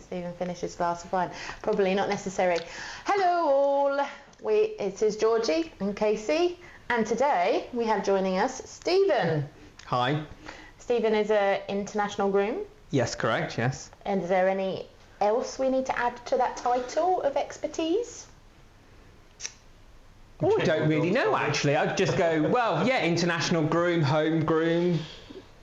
Stephen finished his glass of wine. Probably not necessary. Hello all. It is Georgie and Casey, and today we have joining us Stephen. Hi. Stephen is an international groom. Yes, correct. Yes. And is there any else we need to add to that title of expertise? Oh, I don't really know actually. I'd just go, well, yeah, international groom, home groom,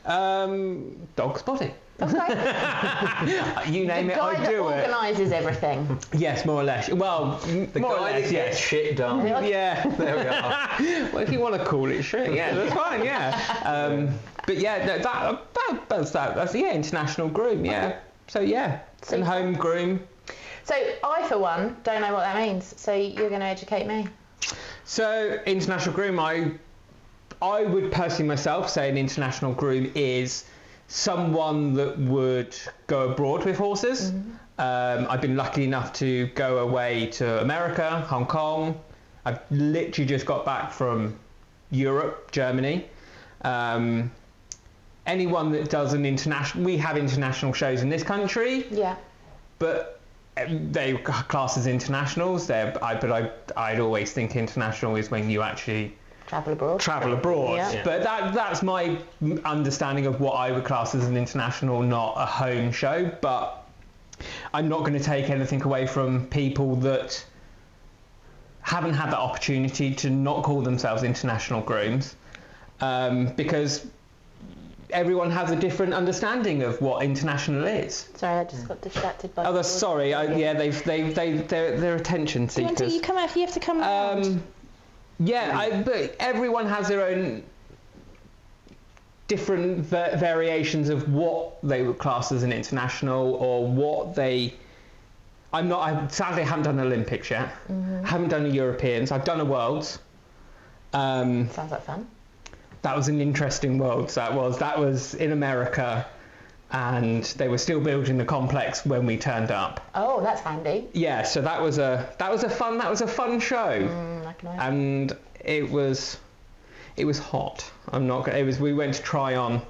dog spotting. Okay. You name it, I do it. Organises everything. Yes, more or less. Well, the more guy or less, that gets yes. shit done. Yeah. There we are. Well, if you want to call it shit, yeah, that's fine. Yeah. But yeah, that's yeah, international groom. Yeah. Okay. So yeah, and home groom. So I, for one, don't know what that means. So you're going to educate me. So international groom, I would personally myself say an international groom is someone that would go abroad with horses. Mm-hmm. I've been lucky enough to go away to America, Hong Kong. I've literally just got back from Europe, Germany. Anyone that does an international, we have international shows in this country. Yeah. But they class as internationals. I'd always think international is when you actually travel abroad. Yeah. But that's my understanding of what I would class as an international, not a home show. But I'm not going to take anything away from people that haven't had that opportunity to not call themselves international grooms, because everyone has a different understanding of what international is. Sorry, I just got distracted by. Oh, sorry. Yeah, they're attention seekers. You have to come around. Yeah, but everyone has their own different variations of what they would class as an international, or what they. I sadly haven't done Olympics yet. Mm-hmm. Haven't done a Europeans. I've done a Worlds. Sounds like fun. That was an interesting Worlds. That was in America, and they were still building the complex when we turned up. Oh, that's handy. Yeah, so that was a fun show. And it was hot. We went to try on.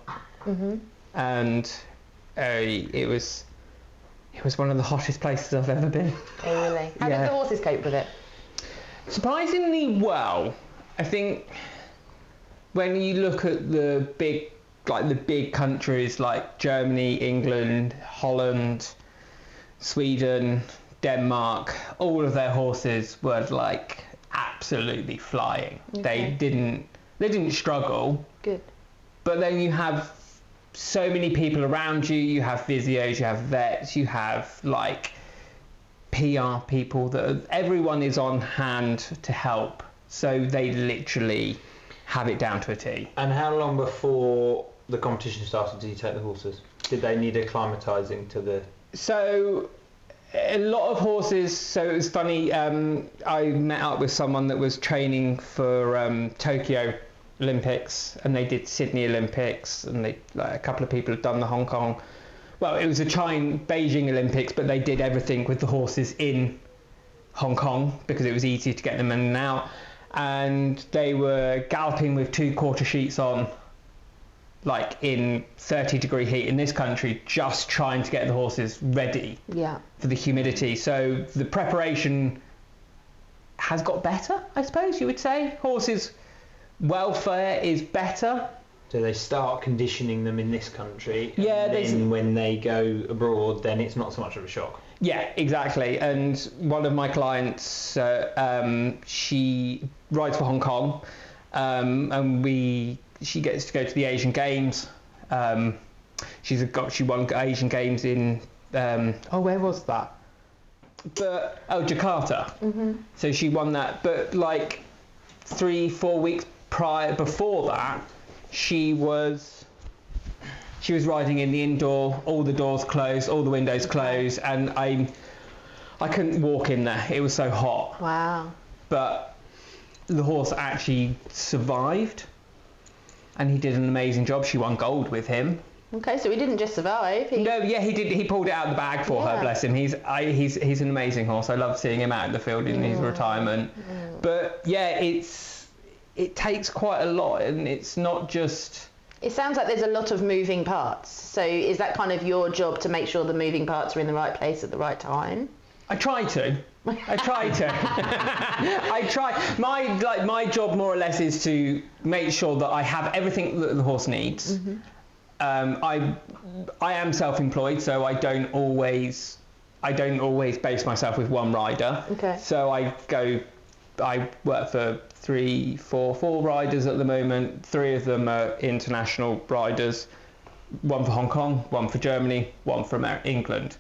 Mm-hmm. And it was one of the hottest places I've ever been. Oh, really? How did the horses cope with it? Surprisingly well. I think when you look at the big countries like Germany, England, Holland, Sweden, Denmark, all of their horses were like absolutely flying. Okay. They didn't struggle. Good. But then you have so many people around you. You have physios, you have vets, you have like PR people everyone is on hand to help. So they literally have it down to a T. And how long before the competition started did you take the horses? Did they need acclimatising to the... So a lot of horses, so it was funny, I met up with someone that was training for Tokyo Olympics, and they did Sydney Olympics, and a couple of people had done the Hong Kong. Well, it was a Beijing Olympics, but they did everything with the horses in Hong Kong because it was easier to get them in and out. And they were galloping with 2 quarter sheets on, like in 30-degree heat in this country, just trying to get the horses ready for the humidity. So the preparation has got better, I suppose you would say. Horses' welfare is better. So they start conditioning them in this country, and yeah, then when they go abroad, then it's not so much of a shock. Yeah, exactly. And one of my clients, she rides for Hong Kong, and she gets to go to the Asian Games. She won Asian Games in where was that? Jakarta. Mm-hmm. So she won that, but like 3-4 weeks before that, she was riding in the indoor, all the doors closed, all the windows closed, and I couldn't walk in there. It was so hot. Wow. But the horse actually survived, and he did an amazing job. She won gold with him. Okay, so he didn't just survive. He did. He pulled it out of the bag for her. Bless him. He's an amazing horse. I love seeing him out in the field in his retirement. But yeah, it takes quite a lot, and it's not just It sounds like there's a lot of moving parts. So is that kind of your job to make sure the moving parts are in the right place at the right time? I try to. I try. My job more or less is to make sure that I have everything that the horse needs. I am self-employed, so I don't always base myself with one rider. Okay. So I work for 4 riders at the moment. 3 of them are international riders. 1 for Hong Kong, 1 for Germany, 1 for England.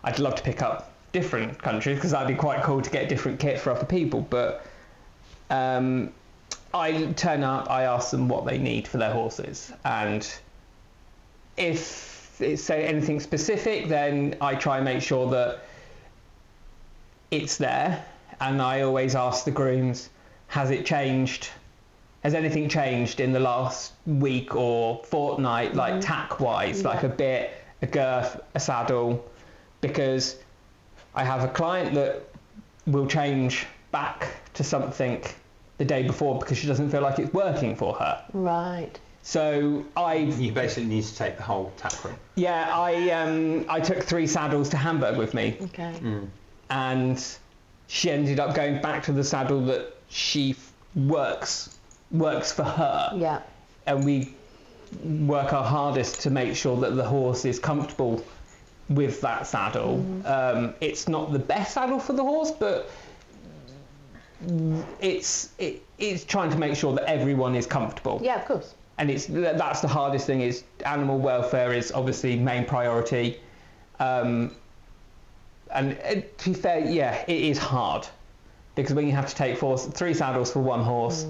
I'd love to pick up different countries because that'd be quite cool to get different kit for other people. But I turn up, I ask them what they need for their horses, and if it's anything specific, then I try and make sure that it's there. And I always ask the grooms, has it changed? Has anything changed in the last week or fortnight, like tack-wise, like a bit, a girth, a saddle? Because I have a client that will change back to something the day before because she doesn't feel like it's working for her. Right. So You basically need to take the whole tack room. Yeah, I took 3 saddles to Hamburg with me. Okay. And she ended up going back to the saddle that she works for her. Yeah. And we work our hardest to make sure that the horse is comfortable with that saddle. It's not the best saddle for the horse, but it's trying to make sure that everyone is comfortable. Yeah, of course. And that's the hardest thing. Is animal welfare is obviously main priority. And to be fair, yeah, it is hard because when you have to take 3 saddles for 1 horse,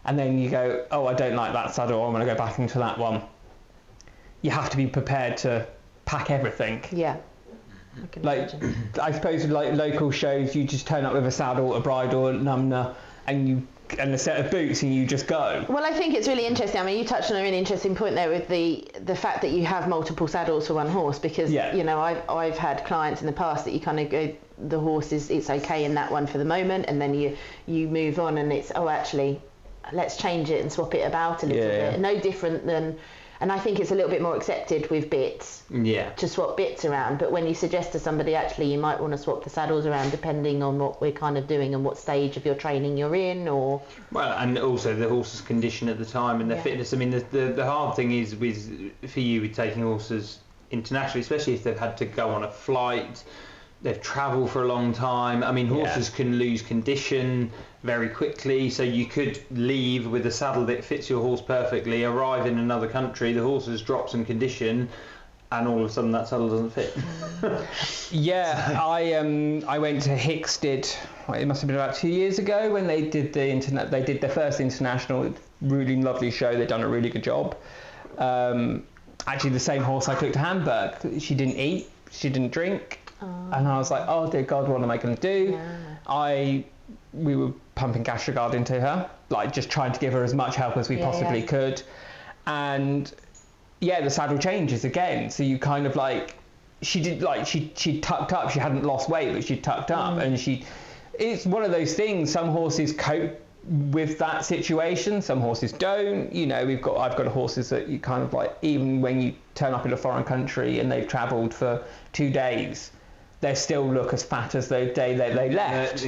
and then you go, oh, I don't like that saddle, I'm going to go back into that one. You have to be prepared to pack everything. Yeah. I can imagine. I suppose like local shows, you just turn up with a saddle, a bridle, a numner, and a set of boots, and you just go. Well, I think it's really interesting. I mean, you touched on a really interesting point there with the fact that you have multiple saddles for 1 horse, because you know, I've had clients in the past that you kind of go, the horse it's okay in that one for the moment, and then you move on, and it's actually let's change it and swap it about a little bit. No different than. And I think it's a little bit more accepted with bits to swap bits around. But when you suggest to somebody, actually, you might want to swap the saddles around depending on what we're kind of doing and what stage of your training you're in, or... Well, and also the horse's condition at the time and their fitness. I mean, the hard thing is for you with taking horses internationally, especially if they've had to go on a flight, they've travelled for a long time. I mean, horses can lose condition very quickly, so you could leave with a saddle that fits your horse perfectly, arrive in another country, the horse has dropped some condition, and all of a sudden that saddle doesn't fit. I went to Hickstead, it must have been about 2 years ago, when they did their first international, really lovely show. They'd done a really good job. Actually, the same horse I took to Hamburg, she didn't eat, she didn't drink, and I was like, oh dear God, what am I going to do? We were pumping Gastrogard into her, like just trying to give her as much help as we possibly could. And the saddle changes again. So you kind of she tucked up, she hadn't lost weight, but she tucked up, and it's one of those things. Some horses cope with that situation, some horses don't. You know, I've got horses that you kind of like, even when you turn up in a foreign country and they've travelled for 2 days, they still look as fat as the day they left.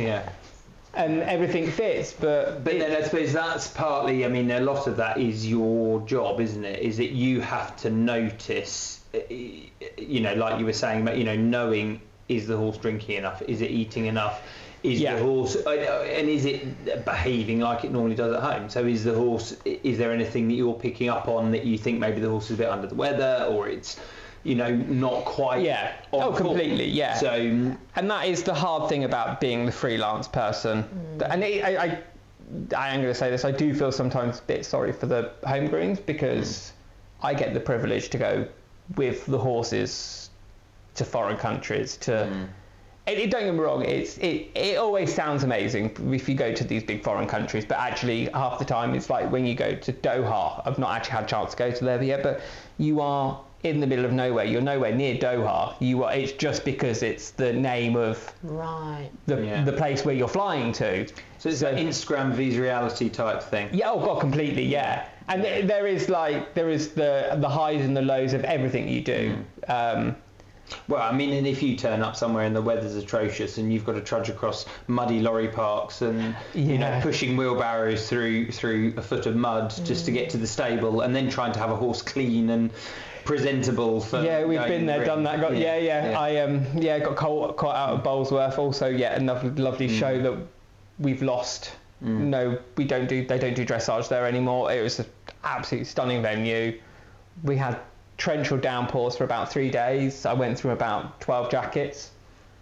And everything fits, but then I suppose that's partly, I mean, a lot of that is your job, isn't it? Is that you have to notice, you know, like you were saying about, you know, knowing, is the horse drinking enough? Is it eating enough? Is the horse, and is it behaving like it normally does at home? So is there anything that you're picking up on that you think maybe the horse is a bit under the weather, or it's, you know, not quite on completely, form. So, and that is the hard thing about being the freelance person. And I am going to say this, I do feel sometimes a bit sorry for the home grooms, because I get the privilege to go with the horses to foreign countries to... Don't get me wrong, it always sounds amazing if you go to these big foreign countries, but actually half the time it's like when you go to Doha. I've not actually had a chance to go to there yet, but you are in the middle of nowhere. You're nowhere near Doha. It's just because it's the name of the place where you're flying to. So it's an Instagram visa reality type thing. Yeah, oh God, completely, yeah. And there is the highs and the lows of everything you do. Well, I mean, and if you turn up somewhere and the weather's atrocious and you've got to trudge across muddy lorry parks and you know, pushing wheelbarrows through a foot of mud just to get to the stable, and then trying to have a horse clean and presentable for we've been there, done that. I got caught out of Bolesworth. Also, another lovely show that we've lost. No, they don't do dressage there anymore. It was an absolutely stunning venue. We had torrential downpours for about 3 days. I went through about 12 jackets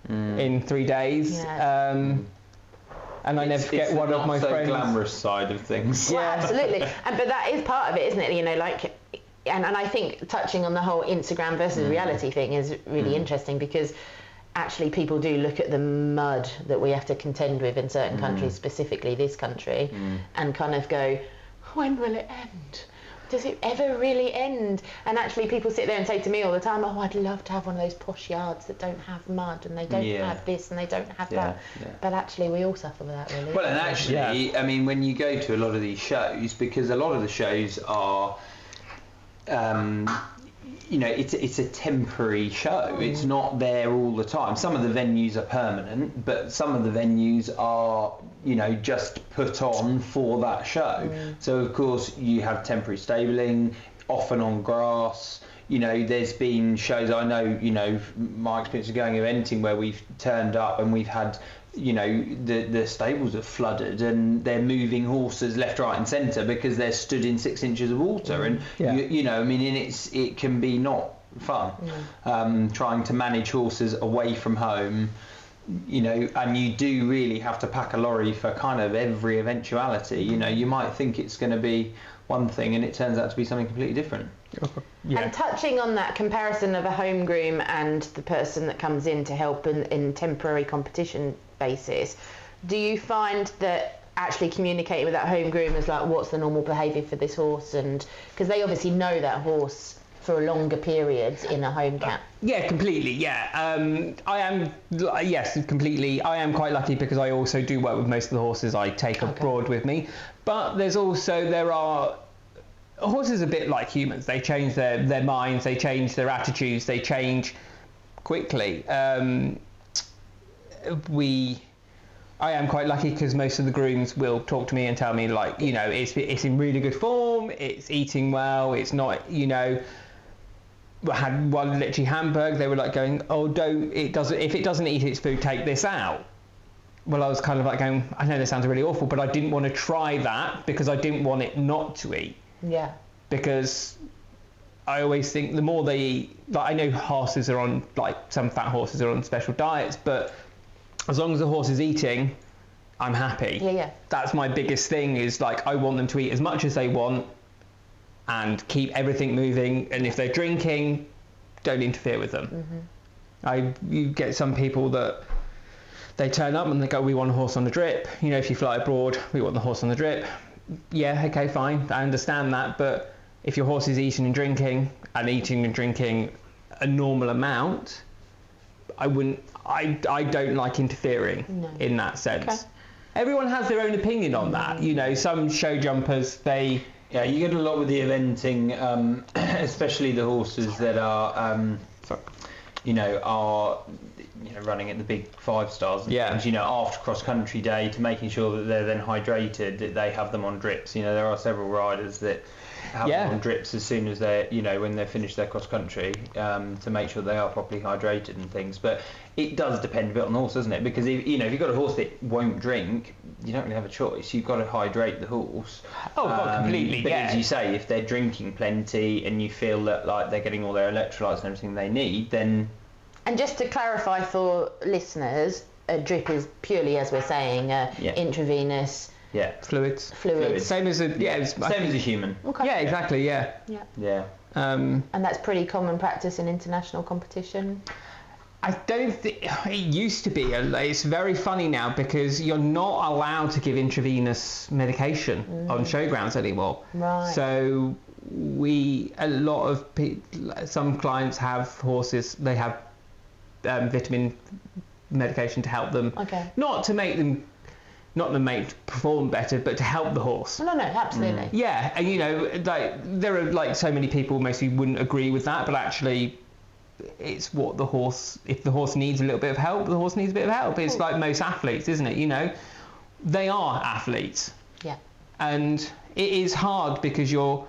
in 3 days. And I never forget one of my friends. It's the glamorous side of things. Well, absolutely. But that is part of it, isn't it? You know, like, and I think touching on the whole Instagram versus reality thing is really interesting, because actually people do look at the mud that we have to contend with in certain countries, specifically this country, and kind of go, when will it end? Does it ever really end? And actually people sit there and say to me all the time, oh, I'd love to have one of those posh yards that don't have mud and they don't have this and they don't have that. But actually we all suffer with that, really. Well, and actually, I mean, when you go to a lot of these shows, because a lot of the shows are, you know, it's a temporary show. It's not there all the time. Some of the venues are permanent, but some of the venues are, you know, just put on for that show. So of course you have temporary stabling, often on grass. You know, there's been shows, I know, you know, my experience of going eventing where we've turned up and we've had, you know, the stables are flooded and they're moving horses left, right and centre because they're stood in 6 inches of water. And you know, I mean, and it can be not fun trying to manage horses away from home, you know, and you do really have to pack a lorry for kind of every eventuality. You know, you might think it's going to be one thing and it turns out to be something completely different. And touching on that comparison of a home groom and the person that comes in to help in temporary competition basis, do you find that actually communicating with that home groom is like, what's the normal behaviour for this horse? And because they obviously know that horse for longer periods in a home camp. Completely. I am, yes, completely. I am quite lucky because I also do work with most of the horses I take abroad with me. But there are horses a bit like humans. They change their minds, they change their attitudes, they change quickly. I am quite lucky because most of the grooms will talk to me and tell me, like, you know, it's in really good form, it's eating well, it's not, you know. I had one literally Hamburg, they were like going, if it doesn't eat its food, take this out. Well, I was kind of like going, I know this sounds really awful, but I didn't want to try that because I didn't want it not to eat. Yeah. Because I always think the more they eat, like, I know horses are on, like, some fat horses are on special diets, but as long as the horse is eating, I'm happy. That's my biggest thing, is like, I want them to eat as much as they want and keep everything moving, and if they're drinking, don't interfere with them. You get some people that they turn up and they go, we want a horse on the drip. You know, if you fly abroad, we want the horse on the drip. Yeah, okay, fine, I understand that, but if your horse is eating and drinking a normal amount, I don't like interfering in that sense. Everyone has their own opinion on that. You know, some show jumpers, yeah, you get a lot with the eventing, especially the horses that are, running at the big 5 stars and things. You know, after cross country day, to making sure that they're then hydrated, that they have them on drips. You know, there are several riders that have them on drips as soon as they're, you know, when they've finished their cross country, to make sure they are properly hydrated and things. But it does depend a bit on the horse, doesn't it? Because if you've got a horse that won't drink, you don't really have a choice. You've got to hydrate the horse. Completely. But as you say, if they're drinking plenty and you feel that, like, they're getting all their electrolytes and everything they need, then. And just to clarify for listeners, a drip is purely, as we're saying, intravenous. Fluids. Same as a human. Okay. Yeah, exactly. Yeah. And that's pretty common practice in international competition. I don't think it used to be. It's very funny now because you're not allowed to give intravenous medication on showgrounds anymore. Right. So some clients have horses. They have vitamin medication to help them. Okay. Not to make them not to make it perform better, but to help the horse. No, absolutely. Yeah, and you know, like there are like so many people mostly wouldn't agree with that, but actually it's what the horse, if the horse needs a little bit of help, the horse needs a bit of help. It's like most athletes, isn't it? You know, they are athletes. Yeah. And it is hard because you're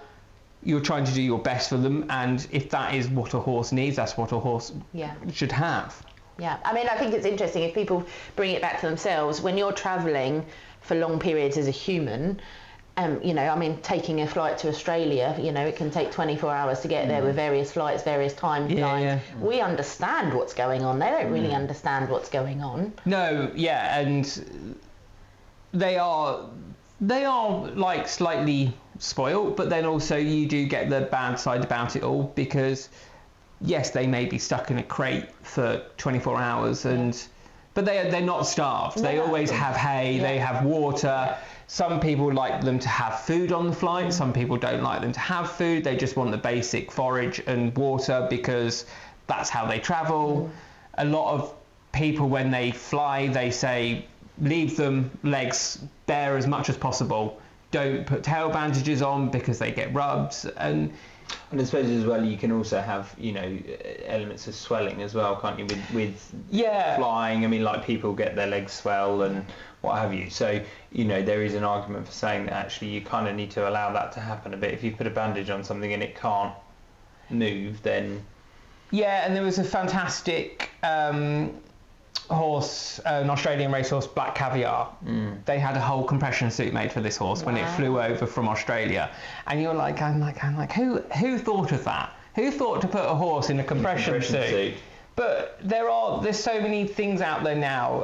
trying to do your best for them, and if that is what a horse needs, that's what a horse should have. Yeah, I mean, I think it's interesting if people bring it back to themselves. When you're travelling for long periods as a human, you know, I mean, taking a flight to Australia, you know, it can take 24 hours to get there with various flights, various time lines. Yeah. We understand what's going on. They don't really understand what's going on. No, yeah, and they are like slightly spoiled, but then also you do get the bad side about it all, because yes, they may be stuck in a crate for 24 hours, but they're not starved. They always have hay, they have water. Yeah. Some people like them to have food on the flight, some people don't like them to have food. They just want the basic forage and water because that's how they travel. A lot of people, when they fly, they say leave them legs bare as much as possible. Don't put tail bandages on because they get rubs. And I suppose as well, you can also have, you know, elements of swelling as well, can't you, with flying? I mean, like people get their legs swell and what have you. So, you know, there is an argument for saying that actually you kind of need to allow that to happen a bit. If you put a bandage on something and it can't move, then... Yeah, and there was a fantastic horse, an Australian racehorse, Black Caviar. They had a whole compression suit made for this horse when it flew over from Australia, and you're like, I'm like, who thought of that? Who thought to put a horse in a compression suit? But there's so many things out there now.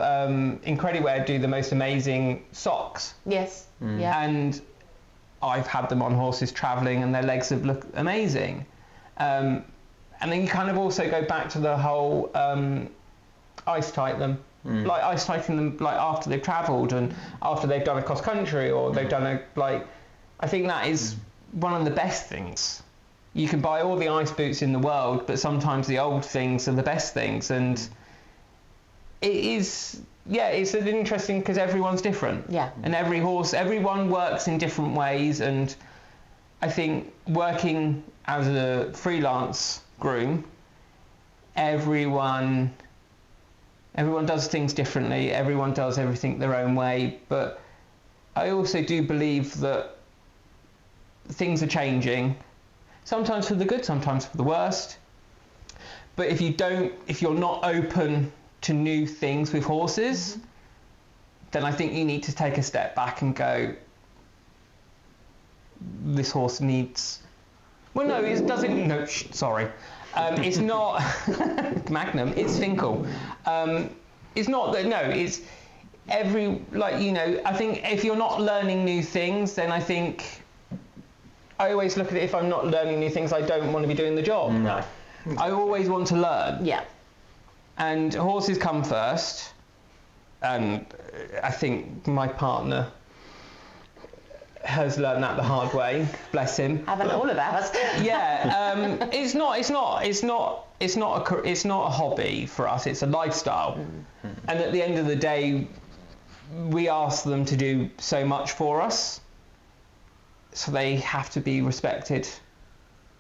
Incrediwear do the most amazing socks. Yes. Yeah. And I've had them on horses travelling, and their legs have looked amazing. And then you kind of also go back to the whole ice tight them, like ice tighting them, like after they've travelled and after they've done a cross country or they've done I think that is one of the best things. You can buy all the ice boots in the world, but sometimes the old things are the best things, and it is, it's an interesting, because everyone's different. Yeah. And everyone works in different ways, and I think working as a freelance groom, everyone does things differently, everyone does everything their own way, but I also do believe that things are changing, sometimes for the good, sometimes for the worst. But if you're not open to new things with horses, then I think you need to take a step back and go, this horse needs... Well, no, it doesn't... No, sorry. It's not Magnum, it's Finkel. It's not that, no, it's I think if you're not learning new things, then I think I always look at it, if I'm not learning new things, I don't want to be doing the job. No. I always want to learn. Yeah. And horses come first, and I think my partner has learned that the hard way. Bless him. Haven't all of us? Yeah. It's not a hobby for us. It's a lifestyle. And at the end of the day, we ask them to do so much for us, so they have to be respected.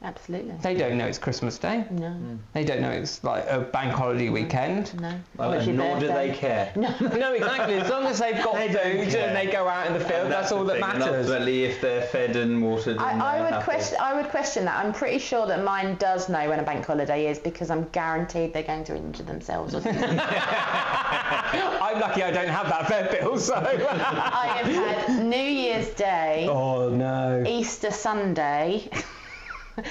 Absolutely. They don't know it's Christmas Day. No. They don't know it's like a bank holiday weekend. No. Well, nor do they care. No, exactly. As long as they've got food and they go out in the field, that's all that matters. And ultimately, if they're fed and watered, I would question that. I'm pretty sure that mine does know when a bank holiday is, because I'm guaranteed they're going to injure themselves or something. I'm lucky I don't have that fair bill, so. I have had New Year's Day. Oh no. Easter Sunday.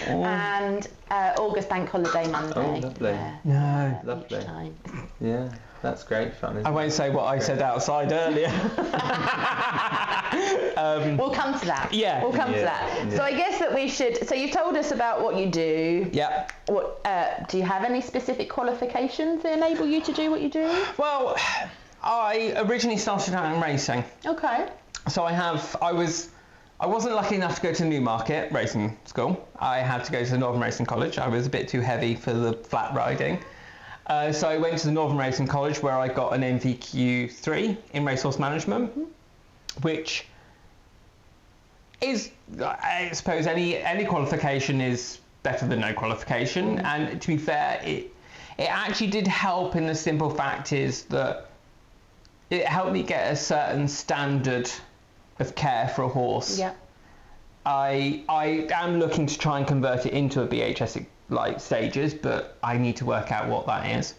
And August Bank Holiday Monday. Oh, lovely. No. Lovely. Yeah, that's great fun. I won't say what I said outside earlier. We'll come to that. Yeah. We'll come to that. Yeah. So I guess that we should... So you've told us about what you do. Yeah. What do you have any specific qualifications that enable you to do what you do? Well, I originally started out in racing. Okay. So I wasn't lucky enough to go to Newmarket racing school. I had to go to the Northern Racing College. I was a bit too heavy for the flat riding. So I went to the Northern Racing College, where I got an NVQ3 in racehorse management. which is, I suppose, any qualification is better than no qualification. And to be fair, it actually did help in the simple fact is that it helped me get a certain standard of care for a horse. Yeah. I am looking to try and convert it into a BHS like stages, but I need to work out what that is.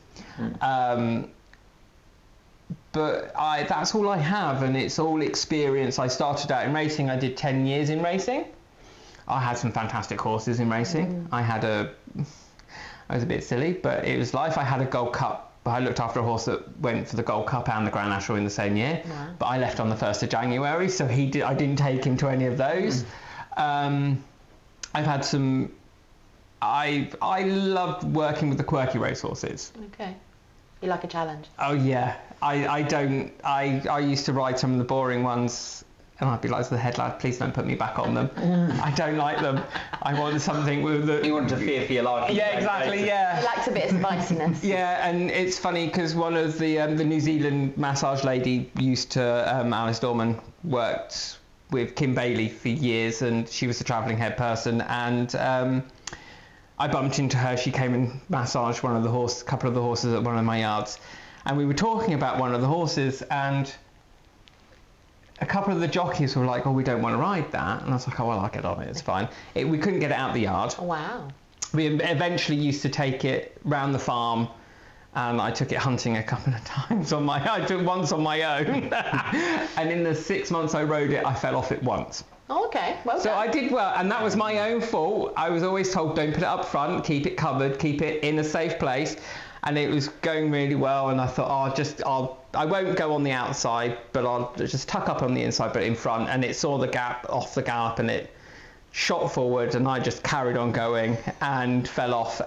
But that's all I have, and it's all experience. I started out in racing. I did 10 years in racing. I had some fantastic horses in racing. I was a bit silly, but it was life. I had a Gold Cup. I looked after a horse that went for the Gold Cup and the Grand National in the same year. Wow. But I left on the 1st of January, so I didn't take him to any of those. I've had some. I loved working with the quirky racehorses. Okay. You like a challenge? Oh yeah. I used to ride some of the boring ones, and I'd be like to the head lad, please don't put me back on them. I don't like them. I want something with the... You want to fear for your life. Yeah, exactly, yeah. He likes a bit of spiciness. Yeah, and it's funny because one of the New Zealand massage lady used to, Alice Dorman, worked with Kim Bailey for years, and she was the travelling head person, and I bumped into her. She came and massaged a couple of the horses at one of my yards, and we were talking about one of the horses, and a couple of the jockeys were like, oh, we don't want to ride that. And I was like, oh, well, I'll get on it, it's fine. We couldn't get it out the yard. Oh, wow. We eventually used to take it round the farm, and I took it hunting a couple of times I took once on my own. And in the 6 months I rode it, I fell off it once. Oh, okay, well So done. I did well, and that was my own fault. I was always told, don't put it up front, keep it covered, keep it in a safe place. And it was going really well, and I thought, I won't go on the outside, but I'll just tuck up on the inside, but in front. And it saw the gap off the gallop, and it shot forward, and I just carried on going and fell off.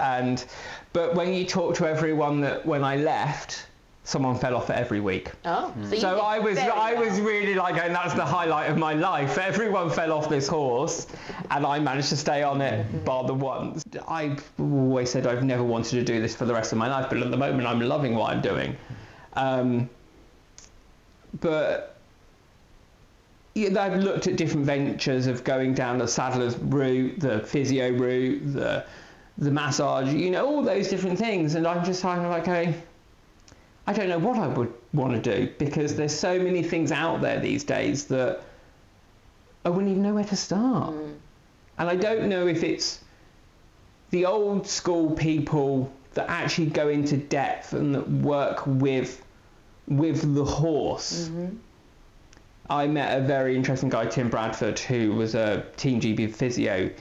But when you talk to everyone that when I left, someone fell off it every week. Oh, so I was really like going, that's the highlight of my life. Everyone fell off this horse, and I managed to stay on it bar the once. I've always said I've never wanted to do this for the rest of my life, but at the moment I'm loving what I'm doing. But yeah, I've looked at different ventures of going down the saddler's route, the physio route, the massage, all those different things, and I'm just kind of like, okay, I don't know what I would want to do, because there's so many things out there these days that I wouldn't even know where to start. And I don't know if it's the old school people that actually go into depth and that work with the horse. I met a very interesting guy, Tim Bradford, who was a Team GB physio.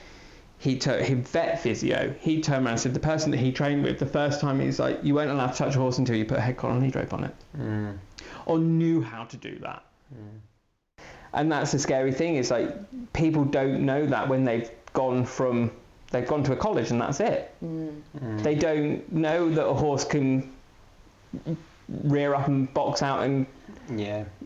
He vet physio. He turned around and said the person that he trained with the first time, he's like, you weren't allowed to touch a horse until you put a head collar and knee drape on it, or knew how to do that. And that's the scary thing, is like people don't know that when they've gone to a college and that's it. They don't know that a horse can rear up and box out and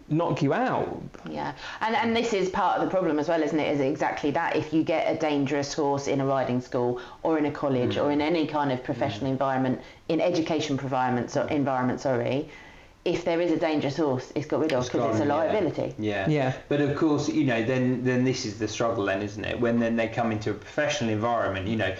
knock you out. Yeah, and this is part of the problem as well, isn't it? Is exactly that. If you get a dangerous horse in a riding school or in a college or in any kind of professional environment, in education environment, if there is a dangerous horse, it's got rid of because it's a liability. Yeah. But of course, then this is the struggle then, isn't it? When then they come into a professional environment,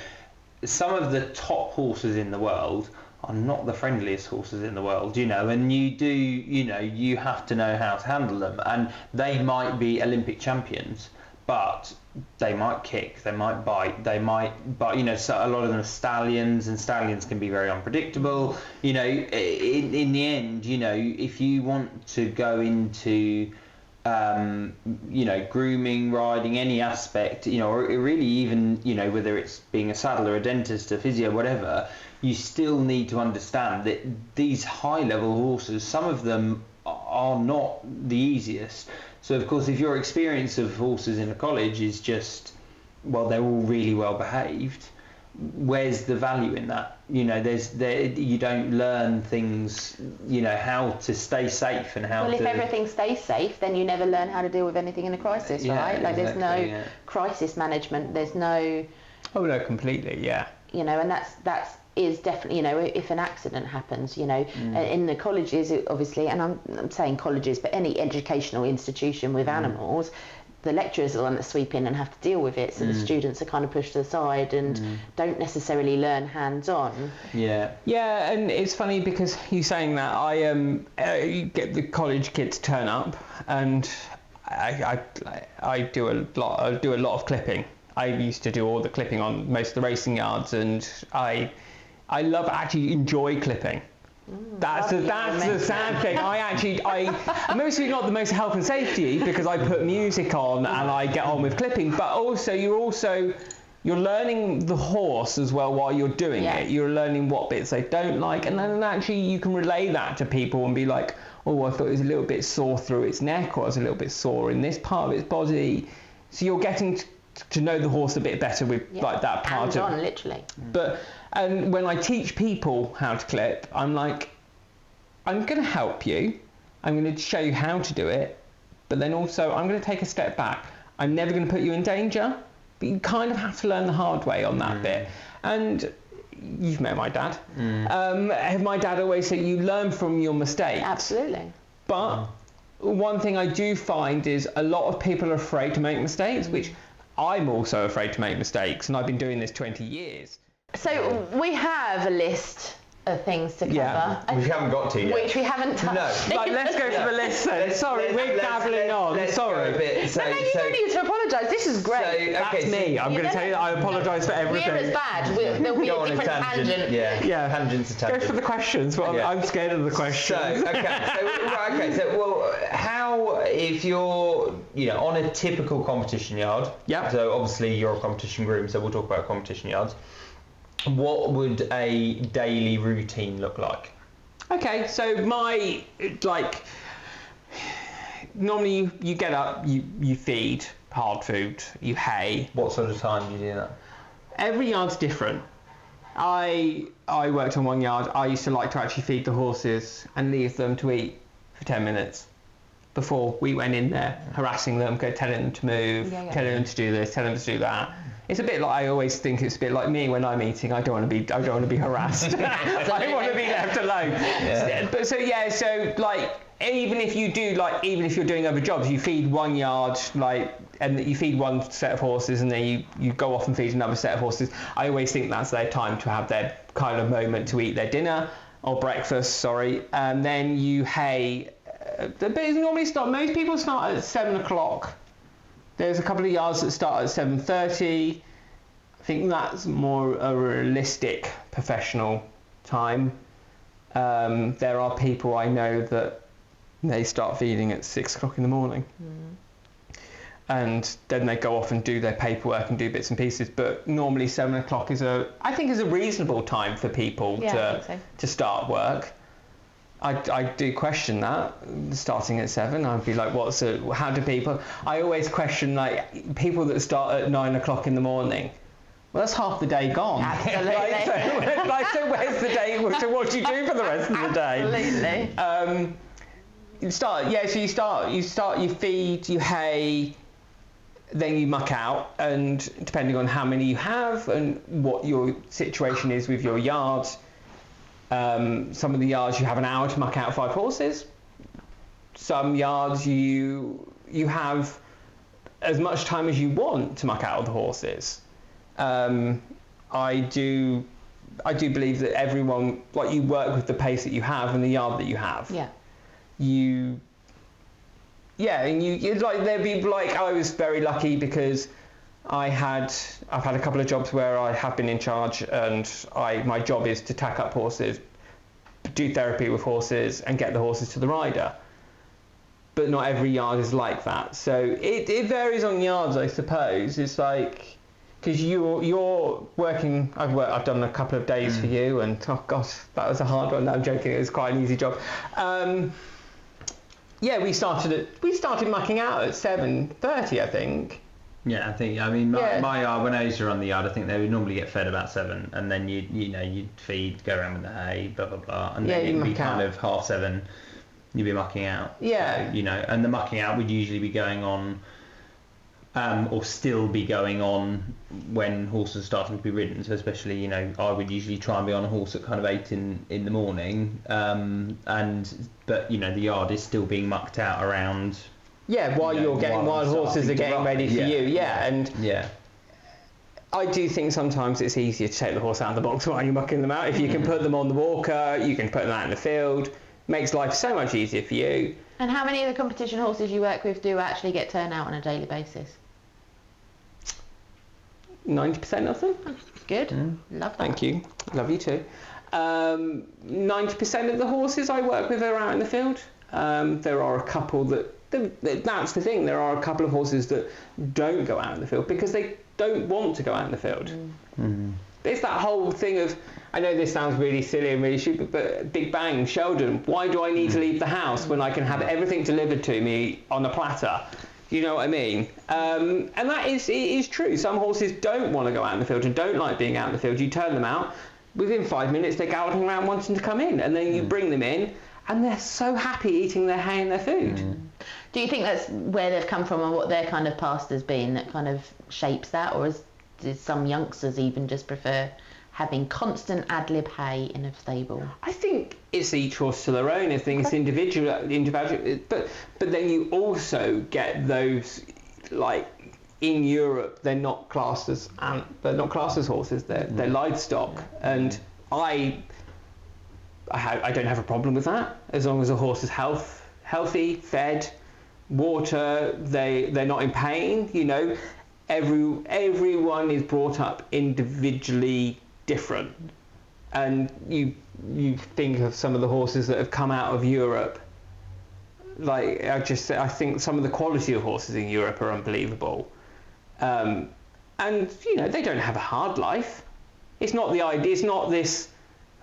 some of the top horses in the world are not the friendliest horses in the world, and you have to know how to handle them, and they might be Olympic champions, but they might kick, they might bite, so a lot of them are stallions, and stallions can be very unpredictable. In the end, if you want to go into grooming, riding, any aspect, or really even, whether it's being a saddler, a dentist, a physio, whatever, you still need to understand that these high-level horses, some of them are not the easiest. So, of course, if your experience of horses in a college is just, well, they're all really well behaved, where's the value in that? You don't learn things, how to stay safe and how to... Well, if everything stays safe, then you never learn how to deal with anything in a crisis, right? Like, there's no crisis management, there's no... Oh, no, completely, yeah. And is definitely, you know, if an accident happens, you know, in the colleges, obviously, and I'm saying colleges, but any educational institution with animals, the lecturers are the one that sweep in and have to deal with it, so the students are kind of pushed to the side and don't necessarily learn hands-on. Yeah, and it's funny because you saying that, you get the college kids turn up, and I do a lot of clipping. I used to do all the clipping on most of the racing yards, and I actually enjoy clipping. That's the sad thing. I'm mostly not the most health and safety because I put music on and I get on with clipping, but also you're learning the horse as well while you're doing it. You're learning what bits they don't like, and then actually you can relay that to people and be like, oh, I thought it was a little bit sore through its neck, or I was a little bit sore in this part of its body. So you're getting to know the horse a bit better with like that part hands-on, literally. And when I teach people how to clip, I'm like, I'm going to help you. I'm going to show you how to do it, but then also I'm going to take a step back. I'm never going to put you in danger, but you kind of have to learn the hard way on that bit. And you've met my dad. My dad always said you learn from your mistakes. Absolutely. But one thing I do find is a lot of people are afraid to make mistakes, which I'm also afraid to make mistakes, and I've been doing this 20 years. So we have a list of things to cover. Which we haven't got to yet. Which we haven't touched. No. Like, let's go for the list then. We're dabbling on. Sorry. No, you don't need to apologise. This is great. That's me. I'm going to tell you that I apologise for everything. We're as bad. There'll be a different tangent. Yeah. Tangents to tangents. Go for the questions, but I'm scared of the questions. So how, if you're, you know, on a typical competition yard, so obviously you're a competition groom, so we'll talk about competition yards. What would a daily routine look like? Okay, so normally you get up, you feed hard food, you hay. What sort of time do you do that? Every yard's different. I worked on one yard. I used to like to actually feed the horses and leave them to eat for 10 minutes before we went in there, harassing them, telling them to move, telling them to do this, telling them to do that. It's a bit like, I always think it's a bit like me when I'm eating. I don't want to be harassed. I want to be left alone. Even if you're doing other jobs, you feed one yard, and you feed one set of horses, and then you go off and feed another set of horses. I always think that's their time to have their kind of moment to eat their dinner or breakfast. And then you hay. But normally most people start at 7 o'clock. There's a couple of yards that start at 7:30. I think that's more a realistic professional time. There are people I know that they start feeding at 6 o'clock in the morning. And then they go off and do their paperwork and do bits and pieces. But normally 7 o'clock is a reasonable time for people to start work. I do question that, starting at 7. I'd be like, how do people... I always question, people that start at 9 o'clock in the morning. Well, that's half the day gone. Absolutely. So where's the day? So what do you do for the rest of the day? Absolutely. You feed, you hay, then you muck out, and depending on how many you have and what your situation is with your yards, some of the yards you have an hour to muck out 5 horses. Some yards you have as much time as you want to muck out the horses. I do believe that everyone, you work with the pace that you have and the yard that you have. There'd be I was very lucky because I've had a couple of jobs where I have been in charge, and my job is to tack up horses, do therapy with horses, and get the horses to the rider. But not every yard is like that. So it varies on yards, I suppose. It's because you're working. I've done a couple of days for you, and oh gosh, that was a hard one. No, I'm joking. It was quite an easy job. We started mucking out at 7:30, I think. Yeah, my yard, when I used to run the yard, I think they would normally get fed about 7, and then you'd feed, go around with the hay, blah blah blah, and then it'd be kind of 7:30, you'd be mucking out. Yeah. So, and the mucking out would usually be going on or still be going on when horses are starting to be ridden. So especially, you know, I would usually try and be on a horse at kind of 8 in the morning, but you know, the yard is still being mucked out around. Yeah, while horses are getting ready for you. And I do think sometimes it's easier to take the horse out of the box while you're mucking them out. If you can put them on the walker, you can put them out in the field. Makes life so much easier for you. And how many of the competition horses you work with do actually get turned out on a daily basis? 90% of them. Good. Love that. Thank you. Love you too. 90% of the horses I work with are out in the field. There are a couple that's the thing. There are a couple of horses that don't go out in the field because they don't want to go out in the field. It's that whole thing of, I know this sounds really silly and really stupid, but Big Bang, Sheldon, why do I need to leave the house when I can have everything delivered to me on a platter? You know what I mean? And that is true. Some horses don't want to go out in the field and don't like being out in the field. You turn them out, within 5 minutes they're galloping around wanting to come in, and then you bring them in and they're so happy eating their hay and their food. Do you think that's where they've come from and what their kind of past has been that kind of shapes that, or do some youngsters even just prefer having constant ad-lib hay in a stable? I think it's each horse to their own. I think it's individual, but then you also get those, like in Europe, they're not classed as horses. They're livestock, and I don't have a problem with that as long as a horse is healthy, fed, water. They're not in pain. You know, everyone is brought up individually different, and you think of some of the horses that have come out of Europe. Like I think some of the quality of horses in Europe are unbelievable, and you know, they don't have a hard life. It's not the idea. It's not this.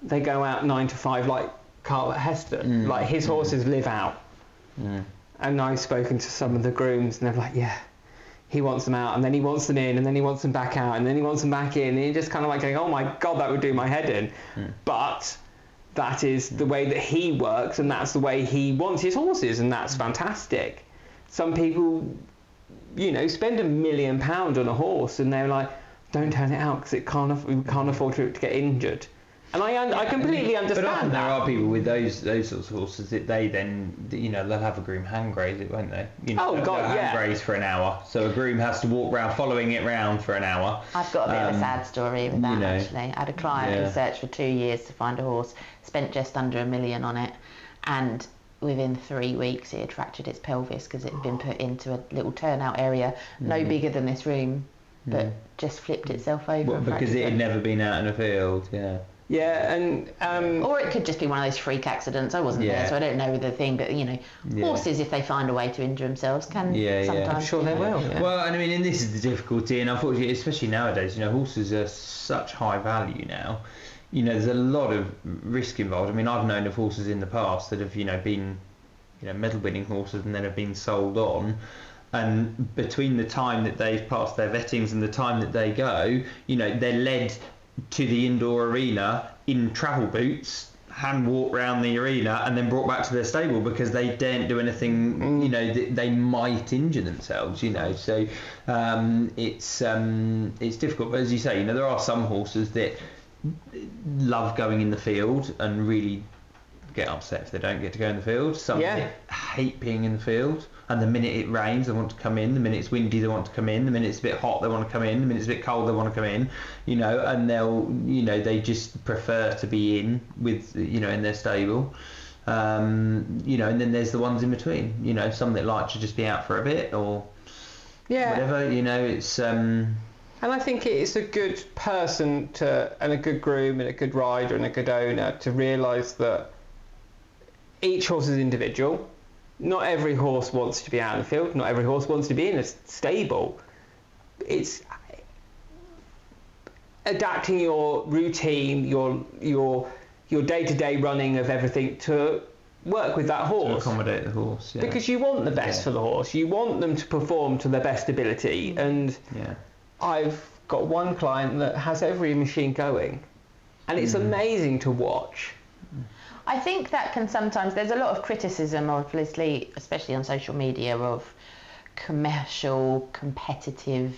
They go out 9 to 5 like Carl at Heston. Like his horses live out. And I've spoken to some of the grooms, and they're like, yeah, he wants them out, and then he wants them in, and then he wants them back out, and then he wants them back in, and you're just kind of like going, oh my God, that would do my head in. But that is the way that he works, and that's the way he wants his horses, and that's fantastic. Some people, you know, spend £1 million on a horse, and they're like, don't turn it out because we can't afford for it to get injured. And I completely understand. But often that. there are people with those sorts of horses that they then, you know, they'll have a groom hand graze it, won't they? You know, they'll hand graze for an hour. So a groom has to walk round, following it round for an hour. I've got a bit of a sad story with that, actually. I had a client who searched for 2 years to find a horse, spent just under £1 million on it, and within 3 weeks it had fractured its pelvis because it had been put into a little turnout area, no bigger than this room, but just flipped itself over. Because it had never been out in a field, Yeah, and or it could just be one of those freak accidents. I wasn't there, so I don't know the thing. But you know, horses, if they find a way to injure themselves, can sometimes. I'm sure they will. Yeah. Well, and I mean, and this is the difficulty, and unfortunately, especially nowadays, you know, horses are such high value now. You know, there's a lot of risk involved. I mean, I've known of horses in the past that have, you know, been, you know, medal-winning horses and then have been sold on. And between the time that they've passed their vettings and the time that they go, you know, they're led to the indoor arena in travel boots, hand walk round the arena, and then brought back to their stable because they daren't do anything, you know, they might injure themselves, you know. So it's difficult. But as you say, you know, there are some horses that love going in the field and really get upset if they don't get to go in the field. Some that hate being in the field. And the minute it rains, they want to come in. The minute it's windy, they want to come in. The minute it's a bit hot, they want to come in. The minute it's a bit cold, they want to come in. You know, and they'll, you know, they just prefer to be in with, you know, in their stable. You know, and then there's the ones in between. You know, some that like to just be out for a bit or whatever. You know, it's. And I think it's a good person and a good groom and a good rider and a good owner to realise that each horse is individual. Not every horse wants to be out in the field. Not every horse wants to be in a stable. It's adapting your routine, your day-to-day running of everything to work with that horse. To accommodate the horse, Because you want the best for the horse. You want them to perform to their best ability. And I've got one client that has every machine going. And it's amazing to watch. I think that can sometimes, there's a lot of criticism, obviously, especially on social media, of commercial, competitive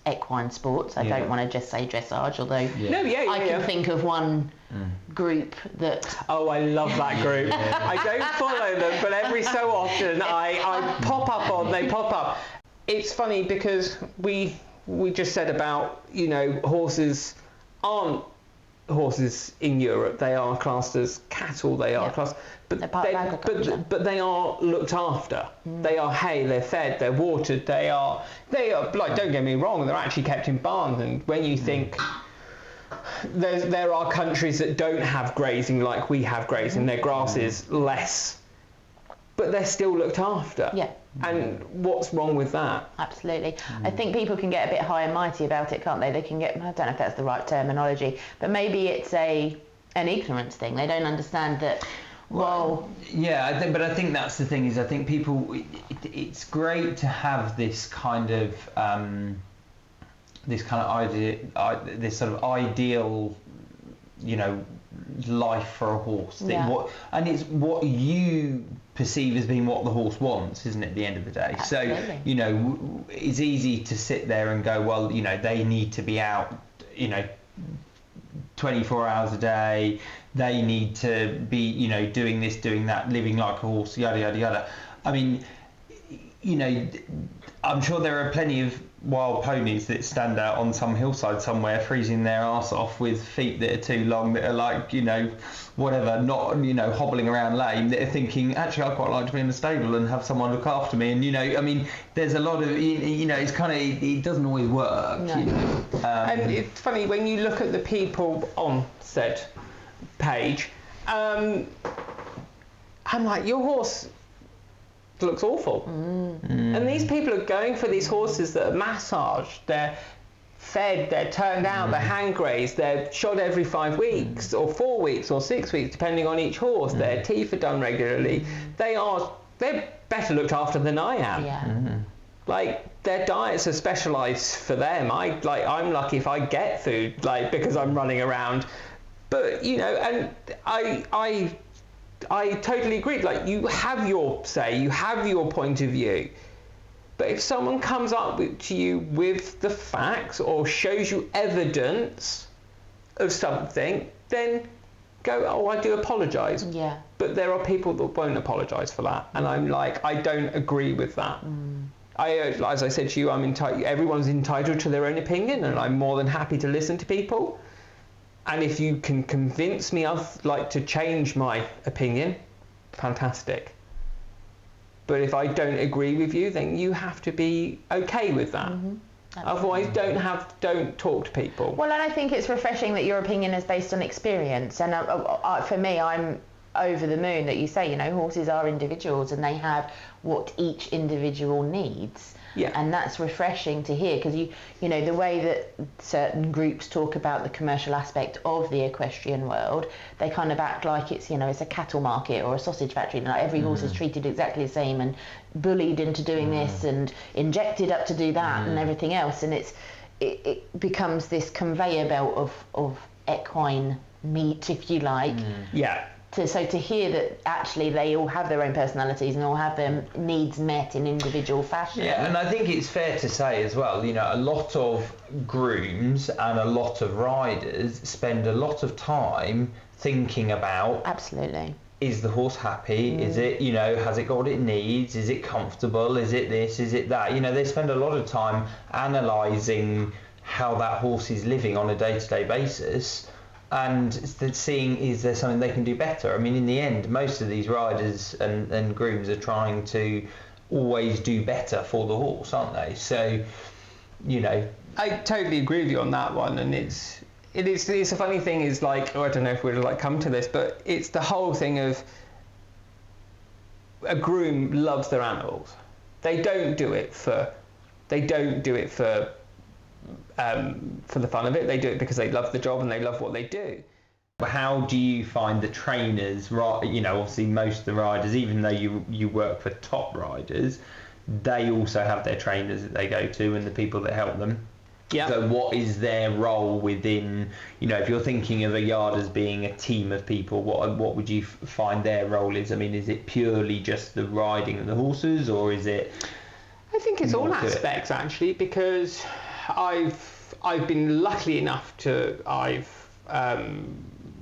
equine sports. I don't want to just say dressage, although I can think of one group that... Oh, I love that group. I don't follow them, but every so often I pop up. It's funny because we just said about, horses aren't horses in Europe. They are classed as cattle. They are classed, but they are looked after. They are hay. They're fed. They're watered. They are like, don't get me wrong, they're actually kept in barns. And when you think there are countries that don't have grazing like we have grazing, their grass is less, but they're still looked after. Yeah. And what's wrong with that? Absolutely. I think people can get a bit high and mighty about it, can't they? They can get, I don't know if that's the right terminology, but maybe it's an ignorance thing. They don't understand that. I think that's the thing, is I think people, it's great to have this kind of idea, this sort of ideal, life for a horse. And it's what you perceive as being what the horse wants, isn't it, at the end of the day? Absolutely. So, it's easy to sit there and go, well, they need to be out, 24 hours a day, they need to be, doing this, doing that, living like a horse, yada, yada, yada. I mean, I'm sure there are plenty of wild ponies that stand out on some hillside somewhere, freezing their arse off with feet that are too long, that are like, whatever, not, hobbling around lame, that are thinking, actually, I'd quite like to be in the stable and have someone look after me. And, I mean, there's a lot of, it's kind of, it doesn't always work. No. And it's funny, when you look at the people on said page, I'm like, your horse looks awful. And these people are going for these horses that are massaged, they're fed, they're turned out, they're hand grazed, they're shod every 5 weeks or 4 weeks or 6 weeks, depending on each horse. Their teeth are done regularly. They're better looked after than I am. Like, their diets are specialised for them. I'm lucky if I get food, because I'm running around. But and I totally agree. Like, you have your say, you have your point of view. But if someone comes up to you with the facts or shows you evidence of something, then go, oh, I do apologise. Yeah. But there are people that won't apologise for that. And I'm like, I don't agree with that. As I said to you, everyone's entitled to their own opinion, and I'm more than happy to listen to people. And if you can convince me I'd like to change my opinion, fantastic. But if I don't agree with you, then you have to be okay with that. Otherwise, don't talk to people. Well, and I think it's refreshing that your opinion is based on experience. And for me, I'm over the moon that you say, horses are individuals and they have what each individual needs. Yeah. And that's refreshing to hear, because the way that certain groups talk about the commercial aspect of the equestrian world, they kind of act like it's it's a cattle market or a sausage factory, and like every horse is treated exactly the same and bullied into doing this and injected up to do that and everything else, and it becomes this conveyor belt of equine meat, if you like. So to hear that actually they all have their own personalities and all have their needs met in individual fashion. Yeah, and I think it's fair to say as well, a lot of grooms and a lot of riders spend a lot of time thinking about... Absolutely. Is the horse happy? Is it, has it got what it needs? Is it comfortable? Is it this? Is it that? They spend a lot of time analysing how that horse is living on a day-to-day basis, and seeing, is there something they can do better? I mean, in the end, most of these riders and grooms are trying to always do better for the horse, aren't they? So, I totally agree with you on that one, and it's a funny thing is I don't know if we'll come to this, but it's the whole thing of a groom loves their animals. They don't do it for the fun of it. They do it because they love the job and they love what they do. How do you find the trainers, obviously most of the riders, even though you work for top riders, they also have their trainers that they go to and the people that help them. Yeah. So what is their role within, if you're thinking of a yard as being a team of people, what would you find their role is? I mean, is it purely just the riding of the horses, or is it... I think it's all aspects actually, because I've been lucky enough to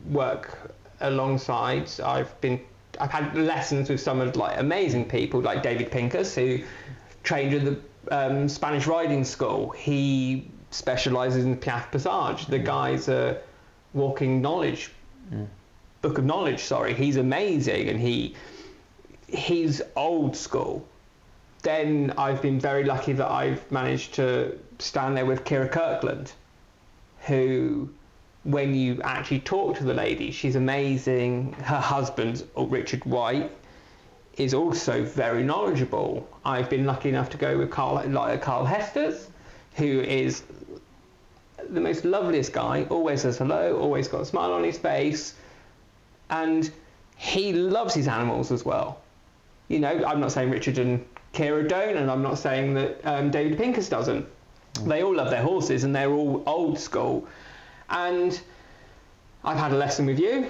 work alongside. I've had lessons with some of like amazing people like David Pincus, who trained at the Spanish riding school. He specialises in Piaffe Passage. The guy's a walking knowledge book of knowledge. Sorry, he's amazing, and he's old school. Then I've been very lucky that I've managed to stand there with Kira Kirkland, who, when you actually talk to the lady, she's amazing. Her husband, Richard White, is also very knowledgeable. I've been lucky enough to go with Carl Hesters, who is the most loveliest guy, always says hello, always got a smile on his face, and he loves his animals as well. You know, I'm not saying Richard and Kira don't, and I'm not saying that David Pincus doesn't. They all love their horses, and they're all old school. And I've had a lesson with you.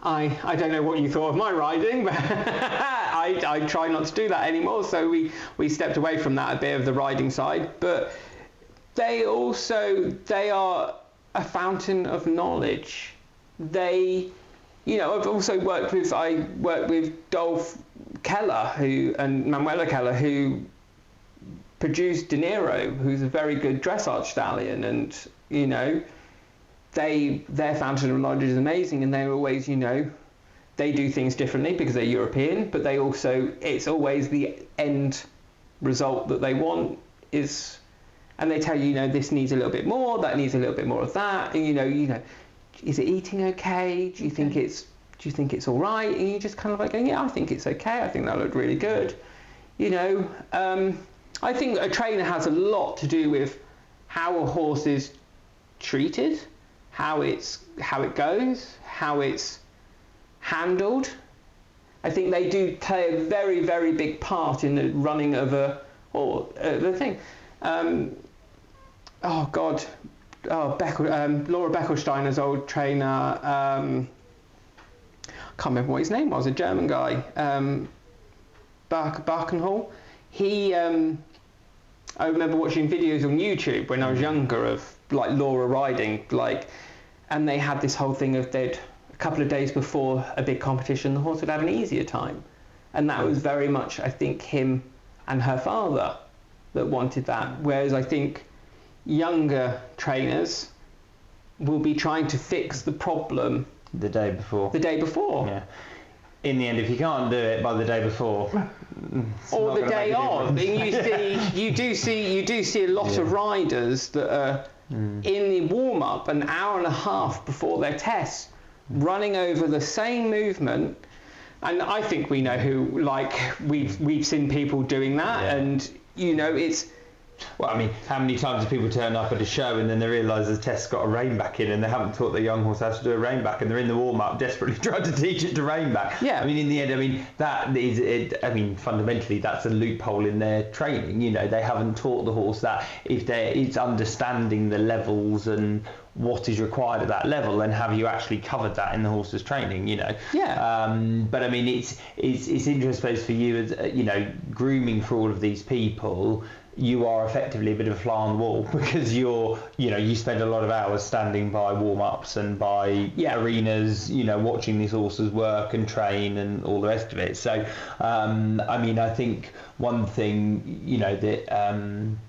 I don't know what you thought of my riding, but I try not to do that anymore. So we stepped away from that a bit of the riding side. But they are a fountain of knowledge. I've also worked with Dolph Keller and Manuela Keller, who produced De Niro, who's a very good dressage stallion, and their fountain of knowledge is amazing, and they're always, they do things differently because they're European, but it's always the end result that they want is, and they tell you, this needs a little bit more, that needs a little bit more of that, and is it eating okay? Do you think it's all right? And you just kind of like going, yeah, I think it's okay. I think that looked really good. I think a trainer has a lot to do with how a horse is treated, how it goes, how it's handled. I think they do play a very, very big part in the running of the thing. Laura Beckelsteiner's old trainer, I can't remember what his name was, a German guy, Barkenhall. I remember watching videos on YouTube when I was younger of like Laura riding, and they had this whole thing of a couple of days before a big competition, the horse would have an easier time, and that was very much, I think, him and her father that wanted that. Whereas I think younger trainers will be trying to fix the problem the day before. Yeah. In the end, if you can't do it by the day before, or the day of, and you do see a lot of riders that are in the warm-up an hour and a half before their test, running over the same movement, and I think we know who. We've seen people doing that, and it's. Well, I mean, how many times do people turn up at a show and then they realise the test's got a rein back in and they haven't taught their young horse how to do a rein back, and they're in the warm-up desperately trying to teach it to rein back. Yeah. I mean, in the end, that is it. I mean, fundamentally, that's a loophole in their training. They haven't taught the horse that it's understanding the levels and what is required at that level, and have you actually covered that in the horse's training? Yeah. But I mean, it's interesting, I suppose, for you as grooming for all of these people. You are effectively a bit of a fly on the wall because you spend a lot of hours standing by warm-ups and by arenas, watching these horses work and train and all the rest of it. So, I mean, I think one thing, that I'm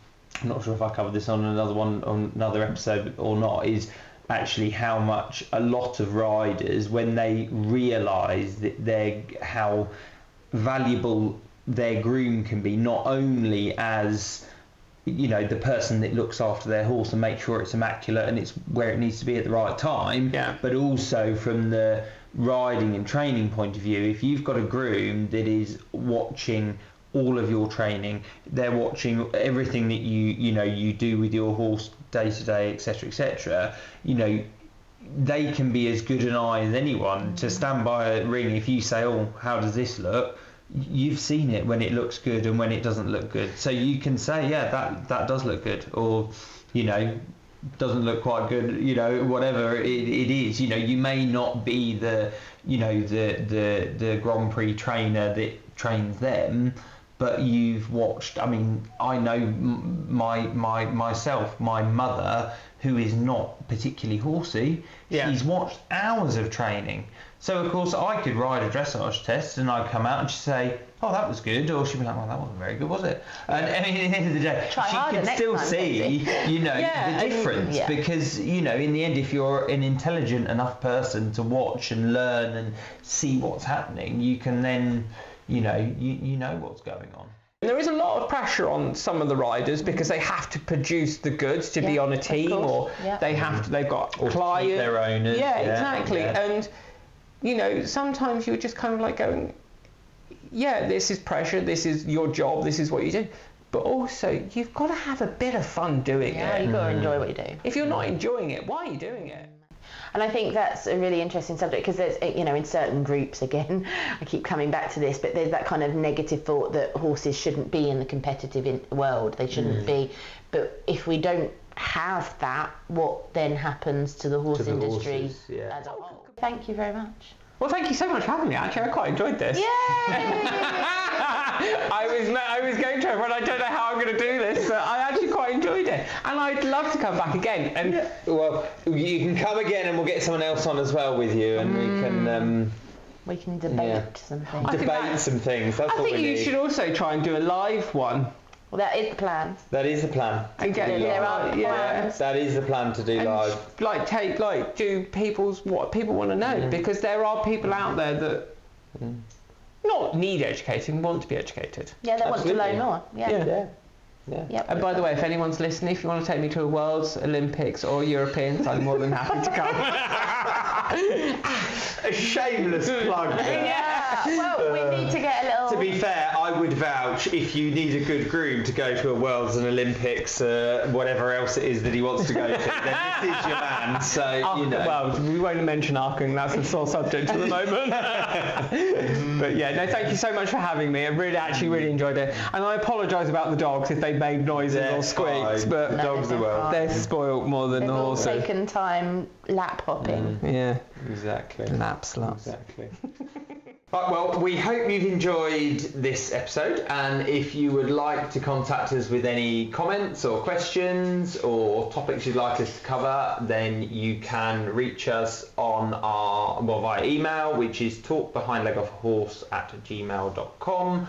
not sure if I covered this on another episode or not, is actually how much a lot of riders, when they realise that how valuable their groom can be, not only as the person that looks after their horse and makes sure it's immaculate and it's where it needs to be at the right time, but also from the riding and training point of view. If you've got a groom that is watching all of your training, they're watching everything that you do with your horse day to day, etc., they can be as good an eye as anyone to stand by a ring. If you say, oh, how does this look? You've seen it when it looks good and when it doesn't look good, so you can say, that does look good, or doesn't look quite good, whatever it is. You may not be the Grand Prix trainer that trains them, but you've watched. I mean, I know myself, my mother, who is not particularly horsey. Yeah. She's watched hours of training. So of course I could ride a dressage test and I'd come out and she'd say, "Oh, that was good," or she'd be like, "Well, that wasn't very good, was it?" And I mean, at the end of the day, Try she harder can next still time, see, Yeah, the difference, because in the end, if you're an intelligent enough person to watch and learn and see what's happening, you can then, you know what's going on. There is a lot of pressure on some of the riders because they have to produce the goods to be on a team, or they've got or clients, to keep their owners. Yeah, exactly. Yeah. And sometimes you're just kind of like going, yeah, this is pressure, this is your job, this is what you do, but also you've got to have a bit of fun doing it. Yeah, you've got to enjoy what you do. If you're not enjoying it, why are you doing it? And I think that's a really interesting subject, because there's, in certain groups, again, I keep coming back to this, but there's that kind of negative thought that horses shouldn't be in the competitive world. They shouldn't be. But if we don't have that, what then happens to the horse industry as a whole? Thank you very much. Well, thank you so much for having me. Actually, I quite enjoyed this. Yay! I was going to, but I don't know how I'm going to do this, but I actually quite enjoyed it, and I'd love to come back again. And well, you can come again, and we'll get someone else on as well with you, and we can debate some things. Debate some things. That's I think you should also try and do a live one. Well, that is the plan. That is the plan. And get there are plans. That is the plan to do live. Do what people want to know, because there are people out there that not need educating, want to be educated. Yeah, they want to learn more. Yeah. Yep. And by the way, if anyone's listening, if you want to take me to a Worlds, Olympics or Europeans, I'm more than happy to come. A shameless plug there. Yeah, well, we need to get a little... To be fair, I would vouch, if you need a good groom to go to a Worlds and Olympics, whatever else it is that he wants to go to, then this is your man, so, Well, we won't mention Arking, that's a sore subject at the moment. But yeah, no, thank you so much for having me. I really enjoyed it. And I apologise about the dogs if they made noises or squeaks, but the dogs are well. They're spoilt more than the horses. They've all taken time lap hopping. Yeah. Exactly. Lap sluts. Exactly. Right, well, we hope you've enjoyed this episode, and if you would like to contact us with any comments or questions or topics you'd like us to cover, then you can reach us on via email, which is talkbehindlegoffahorse@gmail.com,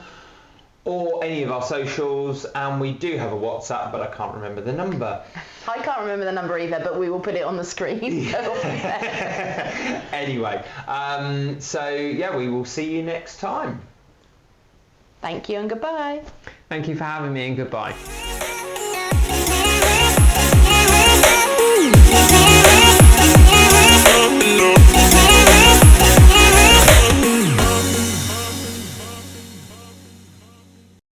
or any of our socials, and we do have a WhatsApp, but I can't remember the number. I can't remember the number either, but we will put it on the screen. Anyway, we will see you next time. Thank you and goodbye. Thank you for having me, and goodbye.